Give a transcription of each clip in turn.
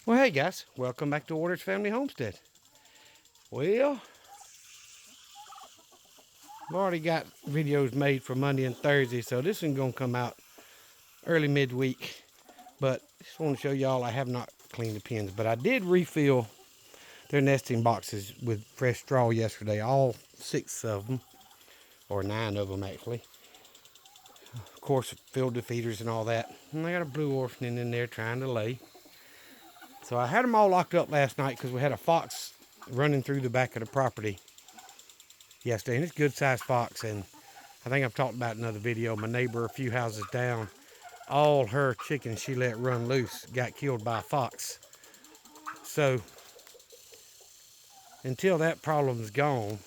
Well, hey guys, welcome back to Waters Family Homestead. Well, I've already got videos made for Monday and Thursday, so this is gonna come out early midweek. But I just want to show y'all I have not cleaned the pens, but I did refill their nesting boxes with fresh straw yesterday, all 6 of them, or 9 of them actually. Of course, filled the feeders and all that. And I got a blue orphan in there trying to lay. So I had them all locked up last night because we had a fox running through the back of the property yesterday, and it's a good sized fox. And I think I've talked about in another video, my neighbor a few houses down, all her chickens she let run loose got killed by a fox. So until that problem's gone,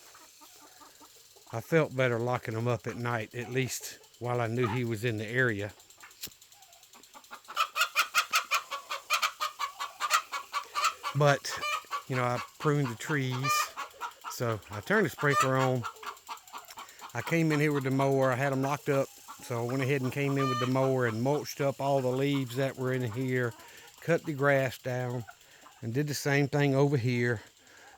I felt better locking them up at night, at least while I knew he was in the area. But I pruned the trees, so I turned the sprinkler on. I came in here with the mower. I had them locked up, so I went ahead and came in with the mower and mulched up all the leaves that were in here, cut the grass down, and did the same thing over here.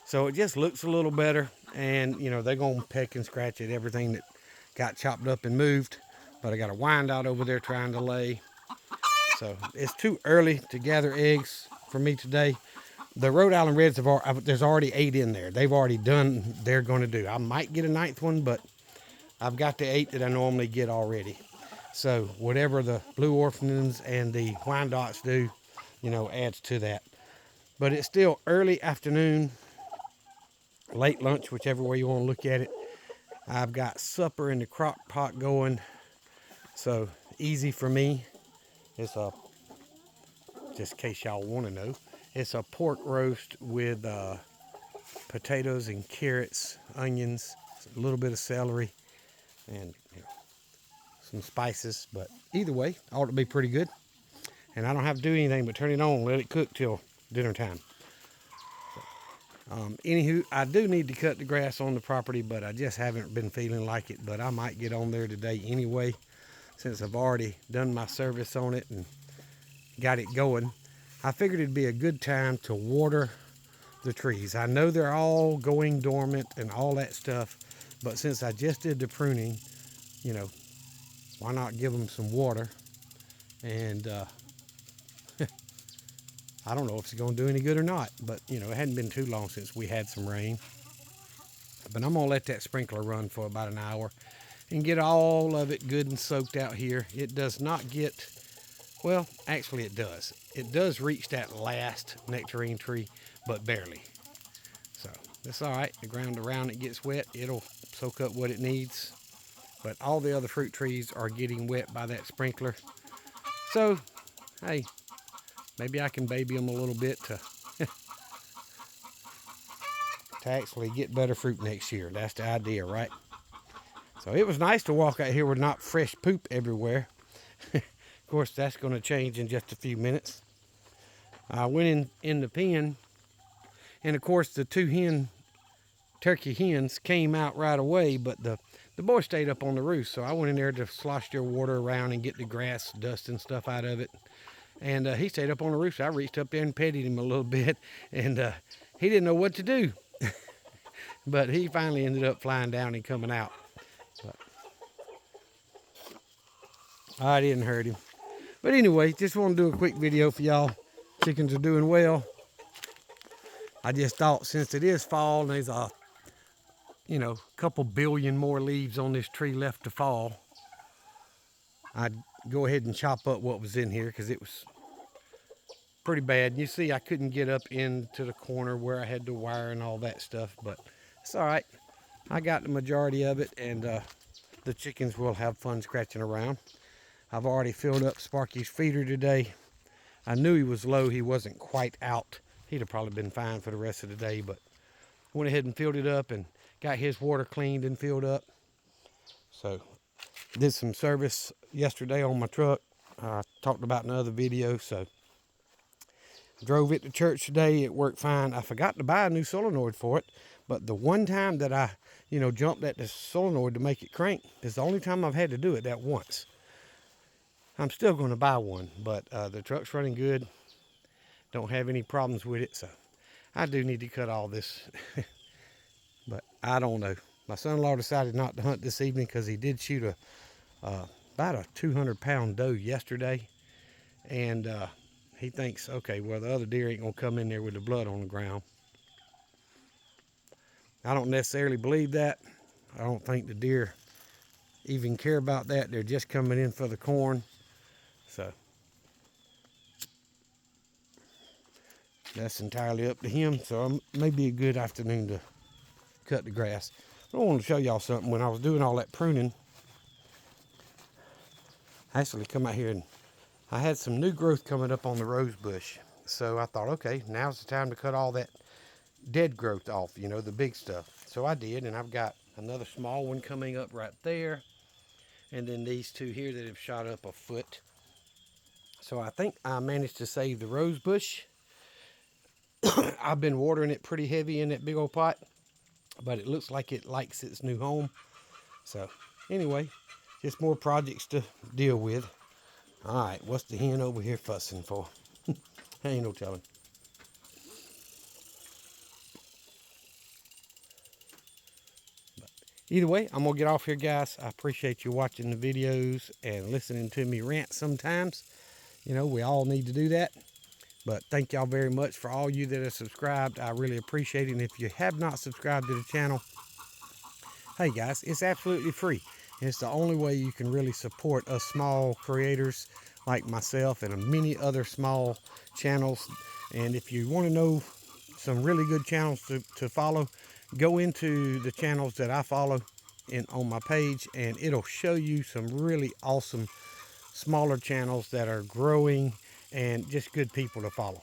So it just looks a little better, and they're gonna peck and scratch at everything that got chopped up and moved. But I got a Wyandotte over there trying to lay. So it's too early to gather eggs for me today. The Rhode Island Reds there's already 8 in there. They've already done they're going to do. I might get a 9th one, but I've got the 8 that I normally get already. So whatever the blue orphanings and the Wyandottes do, adds to that. But it's still early afternoon, late lunch, whichever way you want to look at it. I've got supper in the crock pot going, so easy for me. It's just in case y'all want to know, it's a pork roast with potatoes and carrots, onions, a little bit of celery, and some spices. But either way, ought to be pretty good. And I don't have to do anything but turn it on and let it cook till dinner time. Anywho, I do need to cut the grass on the property, but I just haven't been feeling like it. But I might get on there today anyway, since I've already done my service on it and got it going. I figured it'd be a good time to water the trees. I know they're all going dormant and all that stuff, but since I just did the pruning, why not give them some water? And I don't know if it's going to do any good or not, but it hadn't been too long since we had some rain. But I'm going to let that sprinkler run for about an hour and get all of it good and soaked out here. It does not get, well, actually it does. It does reach that last nectarine tree, but barely. So that's all right. The ground around it gets wet. It'll soak up what it needs. But all the other fruit trees are getting wet by that sprinkler. So, hey, maybe I can baby them a little bit to actually get better fruit next year. That's the idea, right? So it was nice to walk out here with not fresh poop everywhere. Of course, that's going to change in just a few minutes. I went in the pen, and of course the 2 turkey hens came out right away, but the boy stayed up on the roof, so I went in there to slosh their water around and get the grass, dust, and stuff out of it. And he stayed up on the roof, so I reached up there and petted him a little bit, and he didn't know what to do. But he finally ended up flying down and coming out. But I didn't hurt him. But anyway, just want to do a quick video for y'all. Chickens are doing well. I just thought since it is fall and there's a couple billion more leaves on this tree left to fall, I'd go ahead and chop up what was in here because it was pretty bad. And you see I couldn't get up into the corner where I had the wire and all that stuff, but it's all right. I got the majority of it, and the chickens will have fun scratching around. I've already filled up Sparky's feeder today. I knew he was low. He wasn't quite out. He'd have probably been fine for the rest of the day, but went ahead and filled it up and got his water cleaned and filled up. So did some service yesterday on my truck. I talked about in another video. So drove it to church today. It worked fine. I forgot to buy a new solenoid for it, but the one time that I, jumped at the solenoid to make it crank is the only time I've had to do it, that once. I'm still going to buy one, but the truck's running good. don't have any problems with it. So I do need to cut all this, but I don't know. My son-in-law decided not to hunt this evening because he did shoot about a 200-pound doe yesterday, and he thinks, okay, well, the other deer ain't gonna come in there with the blood on the ground. I don't necessarily believe that. I don't think the deer even care about that. They're just coming in for the corn. So that's entirely up to him. So it may be a good afternoon to cut the grass. I want to show y'all something. When I was doing all that pruning, I actually come out here and I had some new growth coming up on the rose bush. So I thought, okay, now's the time to cut all that dead growth off, you know, the big stuff. So I did, and I've got another small one coming up right there. And then these two here that have shot up a foot. So I think I managed to save the rose bush. I've been watering it pretty heavy in that big old pot, but it looks like it likes its new home. So anyway, just more projects to deal with. All right, what's the hen over here fussing for? Ain't no telling. But either way, I'm gonna get off here, guys. I appreciate you watching the videos and listening to me rant sometimes. You know, we all need to do that. But thank y'all very much for all you that are subscribed. I really appreciate it. And if you have not subscribed to the channel, hey guys, it's absolutely free. And it's the only way you can really support us small creators like myself and many other small channels. And if you want to know some really good channels to follow, go into the channels that I follow on my page, and it'll show you some really awesome smaller channels that are growing and just good people to follow.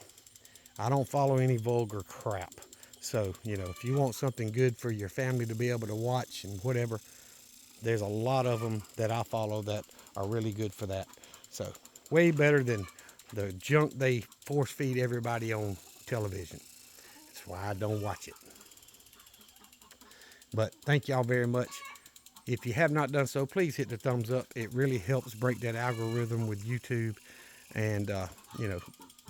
I don't follow any vulgar crap. So, you know, if you want something good for your family to be able to watch and whatever, there's a lot of them that I follow that are really good for that. So, way better than the junk they force feed everybody on television. That's why I don't watch it. But thank y'all very much. If you have not done so, please hit the thumbs up. It really helps break that algorithm with YouTube. And, you know,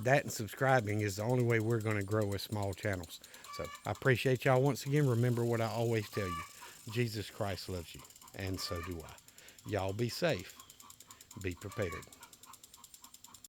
that and subscribing is the only way we're going to grow as small channels. So I appreciate y'all once again. Remember what I always tell you. Jesus Christ loves you. And so do I. Y'all be safe. Be prepared.